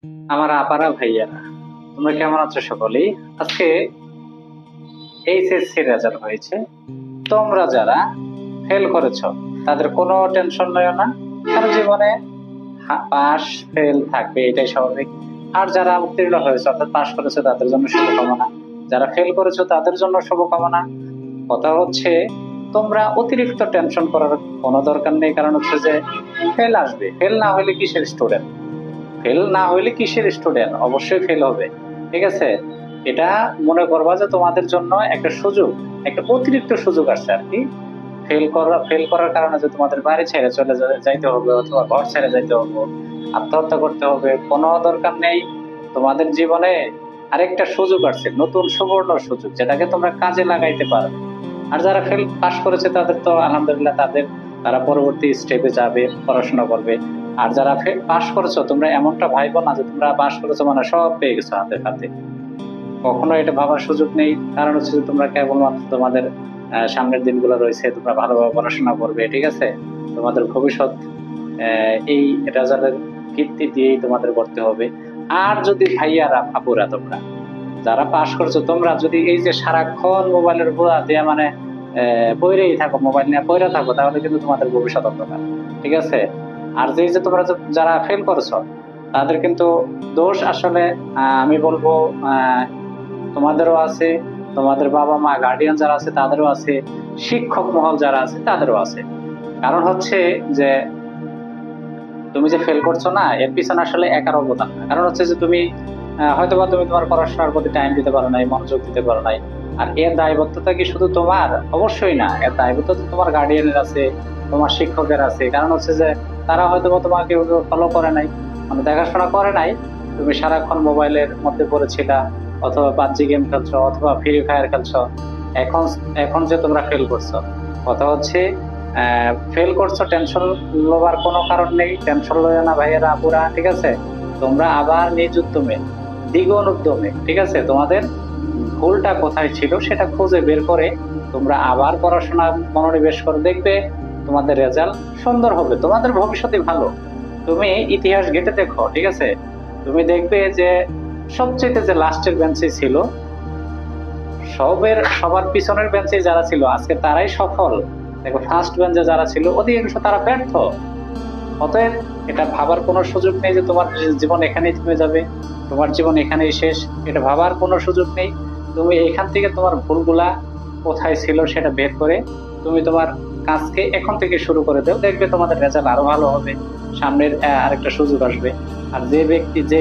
আমার আপারা ভাইয়ারা, তোমরা কেমন আছো সকলেই? আজকে এইচএসসি রেজাল্ট হয়েছে। তোমরা যারা ফেল করেছো তাদের কোনো টেনশন নয় না, কারণ জীবনে পাস ফেল থাকবে, এটাই স্বাভাবিক। আর যারা উত্তীর্ণ হয়েছে অর্থাৎ পাস করেছো তাদের জন্য শুভকামনা, যারা ফেল করেছো তাদের জন্য শুভকামনা। কথা হচ্ছে তোমরা অতিরিক্ত টেনশন করার কোনো দরকার নেই, কারণ হচ্ছে যে ফেল আসবে। ফেল না হলে কিসের স্টুডেন্ট? ফেল না হইলে কিসের স্টুডেন্ট? অবশ্যই ফেল হবে, ঠিক আছে? এটা মনে করবা যে তোমাদের জন্য একটা সুযোগ, একটা অতিরিক্ত সুযোগ আসছে আর কি। ফেল করার কারণে যে তোমাদের বাড়ি ছেড়ে চলে যাইতে হবে অথবা ঘর ছেড়ে যাইতে হবে, আত্মহত্যা করতে হবে, কোনো দরকার নেই। তোমাদের জীবনে আরেকটা সুযোগ আসছে, নতুন সুবর্ণ সুযোগ, যেটাকে তোমরা কাজে লাগাইতে পারো। আর যারা ফেল পাস করেছে তাদের তো আলহামদুলিল্লাহ, তারা পরবর্তী স্টেপে যাবে, পড়াশোনা করবে। আর যারা পাস করেছো, তোমরা এমনটা ভাইবো না যে তোমরা পাস করেছো মানে সব পেয়ে গেছো হাতে হাতে। কখনো এটা ভাবার সুযোগ নেই, কারণ হচ্ছে যে তোমরা কেবলমাত্র তোমাদের সামনের দিনগুলো রয়েছে, তোমরা ভালোভাবে পড়াশোনা করবে, ঠিক আছে? তোমাদের ভবিষ্যৎ এই রেজাল্টের ভিত্তি দিয়েই তোমাদের করতে হবে। আর যদি ভাইয়ারা আপুরা, তোমরা যারা পাস করছো, তোমরা যদি এই যে সারাক্ষণ মোবাইলের বোঝা দিয়ে মানে পইরেই থাকো, মোবাইল নিয়ে পইরা থাকো, তাহলে কিন্তু তোমাদের ভবিষ্যৎ অন্ধকার, ঠিক আছে? আর যে তোমরা যারা ফেল করছো তাদের কিন্তু দোষ আসলে আমি বলবো তোমাদেরও আছে, তোমাদের বাবা মা গার্ডিয়ান যারা আছে তাদেরও আছে, শিক্ষক মহল যারা আছে তাদেরও আছে। কারণ হচ্ছে যে তুমি যে ফেল করছো না, এর পিছনে আসলে একার অবদান না। কারণ হচ্ছে যে তুমি হয়তোবা তুমি তোমার পড়াশোনার প্রতি টাইম দিতে পারো নাই, মনোযোগ দিতে পারো নাই। আর এর দায়বদ্ধতা কি শুধু তোমার? অবশ্যই না, এর দায়বদ্ধতা তোমার গার্ডিয়ানের আছে, তোমার শিক্ষকের আছে। কারণ হচ্ছে যে তারা হয়তোবা তোমাকে ফলো করে নাই, মানে দেখাশোনা করে নাই। তুমি সারাক্ষণ মোবাইলের মধ্যে পড়েছিলা, অথবা পাবজি গেম খেলছো, অথবা ফ্রি ফায়ার খেলছো। এখন এখন যে তোমরা ফেল করছো, কথা হচ্ছে ফেল করছো, টেনশন লবার কোনো কারণ নেই। টেনশন লয় না ভাইয়েরা আপুরা, ঠিক আছে? তোমরা আবার নিজ উদ্যমে, দ্বিগুণ উদ্যমে, ঠিক আছে, তোমাদের ভুলটা কোথায় ছিল সেটা খুঁজে বের করে তোমরা আবার পড়াশোনা মনোনিবেশ করে দেখবে তোমাদের রেজাল্ট সুন্দর হবে, তোমাদের ভবিষ্যতে ভালো। তুমি ইতিহাস ঘেটে দেখো, ঠিক আছে? তুমি দেখবে যে সবচেয়ে যে লাস্টের বেঞ্চে ছিল, সবার পিছনের বেঞ্চে যারা ছিল আজকে তারাই সফল। দেখো ফার্স্ট বেঞ্চে যারা ছিল অধিকাংশ তারা ব্যর্থ। অতএব এটা ভাবার কোনো সুযোগ নেই যে তোমার জীবন এখানেই থেমে যাবে, তোমার জীবন এখানেই শেষ। এটা ভাবার কোনো সুযোগ নেই। তুমি এখান থেকে তোমার ভুলগুলা কোথায় ছিল সেটা বের করে তুমি তোমার কাজকে এখন থেকে শুরু করে দাও, দেখবে তোমাদের রেজাল্ট আরো ভালো হবে, সামনের আরেকটা সুযোগ আসবে। আর যে ব্যক্তি যে